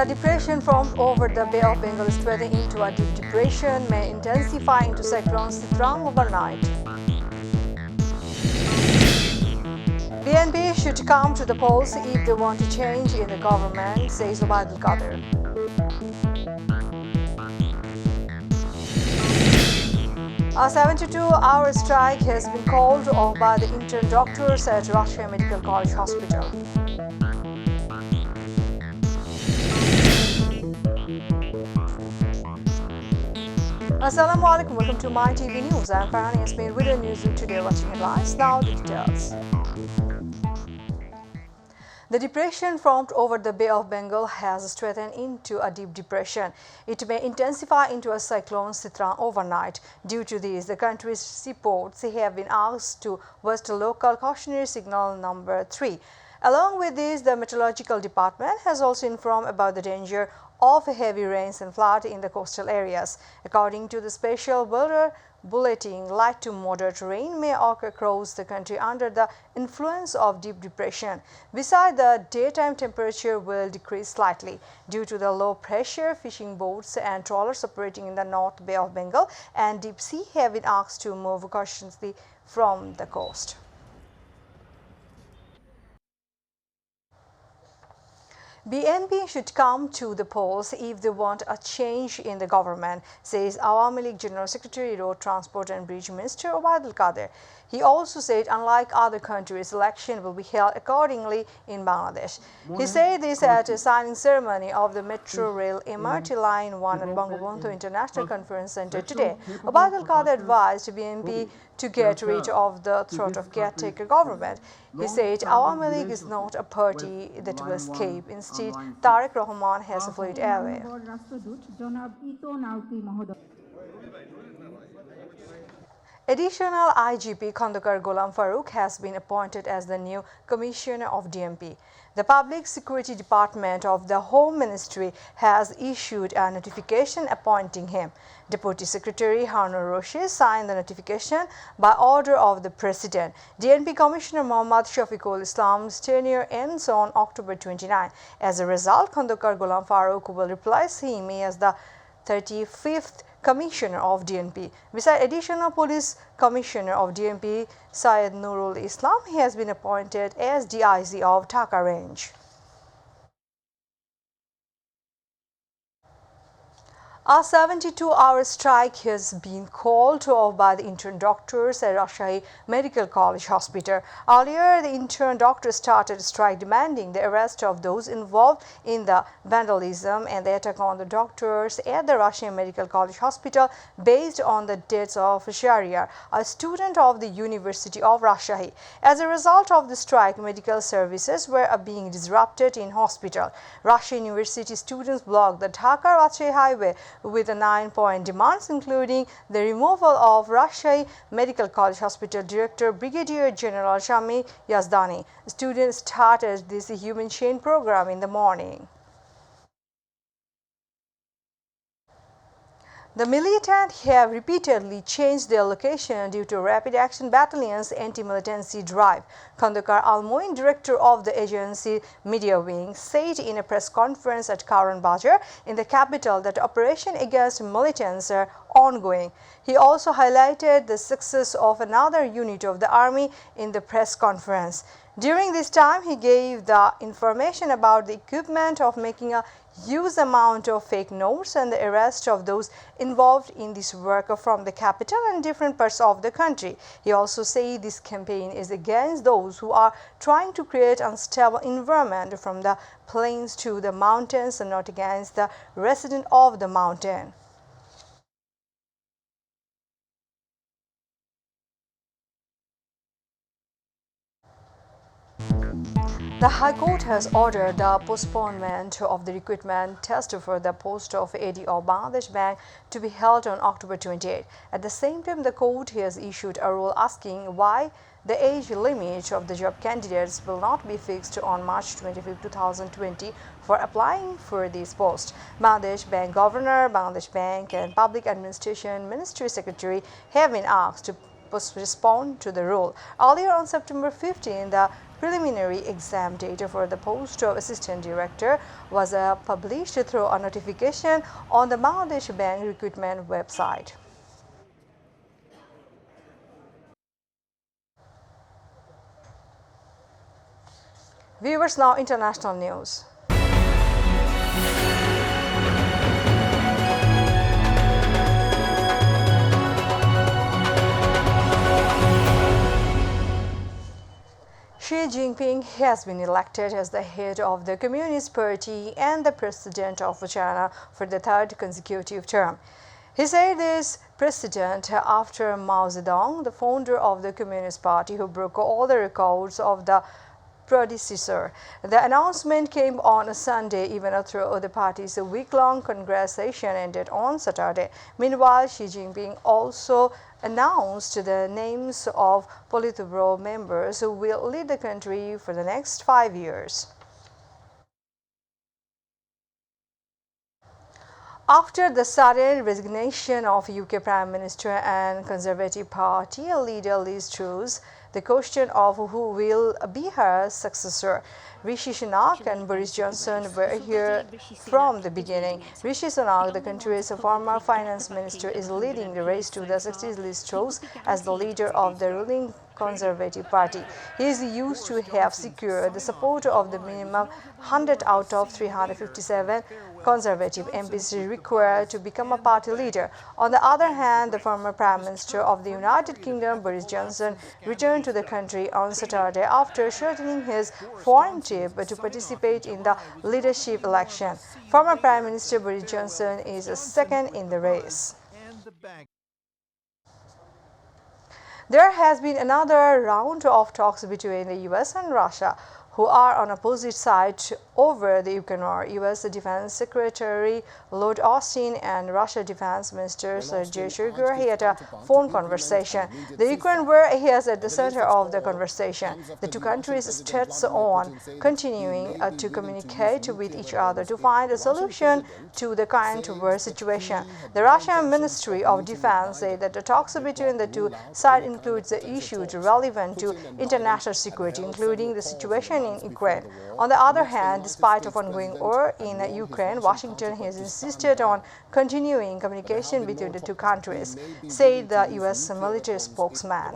The depression formed over the Bay of Bengal is threatening into a deep depression, may intensify into cyclone Sitrang overnight. BNP should come to the polls if they want to change in the government, says Abul. A 72-hour strike has been called off by the intern doctors at Russia Medical College Hospital. Assalamu alaikum, welcome to myTV News. I am Farhan Yasmin with the news today watching headlines. Now the details. The depression formed over the Bay of Bengal has strengthened into a deep depression. It may intensify into a cyclone Sitrang overnight. Due to this, the country's seaports have been asked to hoist local cautionary signal number 3. Along with this, the meteorological department has also informed about the danger of heavy rains and flood in the coastal areas. According to the special weather bulletin, light to moderate rain may occur across the country under the influence of deep depression. Besides, the daytime temperature will decrease slightly. Due to the low pressure, fishing boats and trawlers operating in the North Bay of Bengal and deep sea have been asked to move cautiously from the coast. BNP should come to the polls if they want a change in the government, says Awami League General Secretary, Road Transport and Bridge Minister Abul. He also said unlike other countries, election will be held accordingly in Bangladesh. He said this at a signing ceremony of the Metro Rail MRT Line 1 at Bangabandhu International Conference Center today. Abul advised BNP to get rid of the threat of caretaker government. He said Awami League is not a party that will escape. Instead, Tariq Rahman has fled away. Additional IGP Khandakar Ghulam Farooq has been appointed as the new Commissioner of DMP. The Public Security Department of the Home Ministry has issued a notification appointing him. Deputy Secretary Harun Roshi signed the notification by order of the President. DNP Commissioner Mohammad Shafiqul Islam's tenure ends on October 29. As a result, Khandakar Ghulam Farooq will replace him as the 35th Commissioner of DNP. Besides additional Police Commissioner of DNP, Syed Nurul Islam, he has been appointed as DIG of Dhaka Range. A 72-hour strike has been called off by the intern doctors at Rajshahi Medical College Hospital. Earlier, the intern doctors started a strike demanding the arrest of those involved in the vandalism and the attack on the doctors at the Rajshahi Medical College Hospital based on the deaths of Sharia, a student of the University of Rajshahi. As a result of the strike, medical services were being disrupted in hospital. Rajshahi University students blocked the Dhaka-Rajshahi highway with 9-point demands, including the removal of Rajshahi Medical College Hospital Director Brigadier General Shami Yazdani. Students started this human chain program in the morning. The militant have repeatedly changed their location due to Rapid Action Battalion's anti-militancy drive. Khandakar Almoin, director of the agency Media Wing, said in a press conference at Karan Bazar in the capital that operation against militants are ongoing. He also highlighted the success of another unit of the army in the press conference. During this time, he gave the information about the equipment of making a huge amount of fake notes and the arrest of those involved in this work from the capital and different parts of the country. He also said this campaign is against those who are trying to create unstable environment from the plains to the mountains and not against the resident of the mountain. The High Court has ordered the postponement of the recruitment test for the post of AD of Bangladesh Bank to be held on October 28. At the same time, the court has issued a rule asking why the age limit of the job candidates will not be fixed on March 25, 2020 for applying for this post. Bangladesh Bank Governor, Bangladesh Bank and Public Administration Ministry Secretary have been asked to respond to the rule. Earlier on September 15, the preliminary exam date for the post of Assistant Director was published through a notification on the Bangladesh Bank recruitment website. Viewers, now international news. Xi Jinping has been elected as the head of the Communist Party and the President of China for the third consecutive term. He said this precedent after Mao Zedong, the founder of the Communist Party, who broke all the records of the predecessor. The announcement came on a Sunday, even though the party's week-long Congress session ended on Saturday. Meanwhile, Xi Jinping also announced the names of Politburo members who will lead the country for the next 5 years. After the sudden resignation of UK Prime Minister and Conservative Party leader Liz Truss, the question of who will be her successor. Rishi Shinak and Boris Johnson were here from the beginning. Rishi Shinak, the country's former finance minister, is leading the race to the succeed Liz Truss as the leader of the ruling Conservative Party. He is used to have secured the support of the minimum 100 out of 357 Conservative MPs required to become a party leader. On the other hand, the former Prime Minister of the United Kingdom, Boris Johnson, returned to the country on Saturday after shortening his foreign trip to participate in the leadership election. Former Prime Minister Boris Johnson is second in the race. There has been another round of talks between the US and Russia, who are on opposite sides over the Ukraine war. US Defense Secretary Lord Austin and Russia Defense Minister Sergei Shoigu had a phone conversation. The Ukraine war is at the center of the conversation. The two countries stress on continuing to communicate with each other to find a solution to the current war situation. The Russian Ministry of Defense said that the talks between the two sides includes the issues relevant to international security, including the situation in Ukraine. On the other hand, despite of ongoing war in Ukraine, Washington has insisted on continuing communication between the two countries, said the U.S. military spokesman.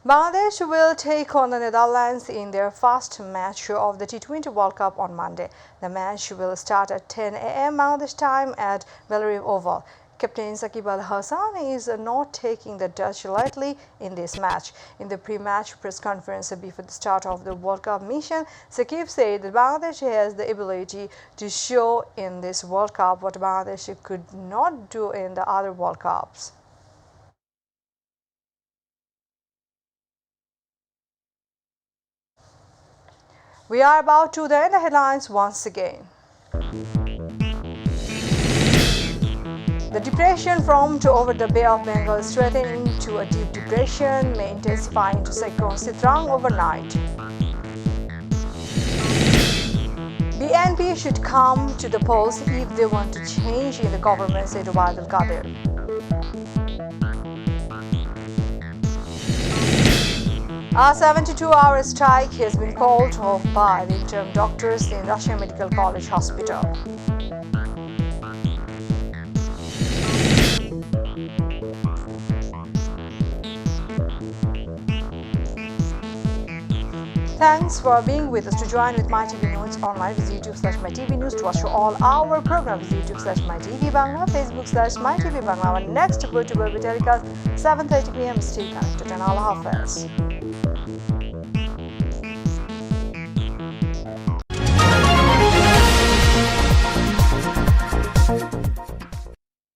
Bangladesh will take on the Netherlands in their first match of the T20 World Cup on Monday. The match will start at 10 a.m. Bangladesh time at Belarive Oval. Captain Saqib Al Hasan is not taking the Dutch lightly in this match. In the pre-match press conference before the start of the World Cup mission, Saqib said that Bangladesh has the ability to show in this World Cup what Bangladesh could not do in the other World Cups. We are about to end the headlines once again. The depression formed over the Bay of Bengal is threatening to a deep depression may intensify into Cyclone Sitrang overnight. BNP should come to the polls if they want to change in the government, said Abul Qadir. A 72-hour strike has been called off by the interim doctors in Russian Medical College Hospital. Thanks for being with us. To join with MyTV News online, visit YouTube/MyTV News. To watch all our programs, YouTube/MyTV Bangla, Facebook/MyTV Bangla. Our next upload will be telecast 7:30 p.m. Stay connected and Allah Hafiz.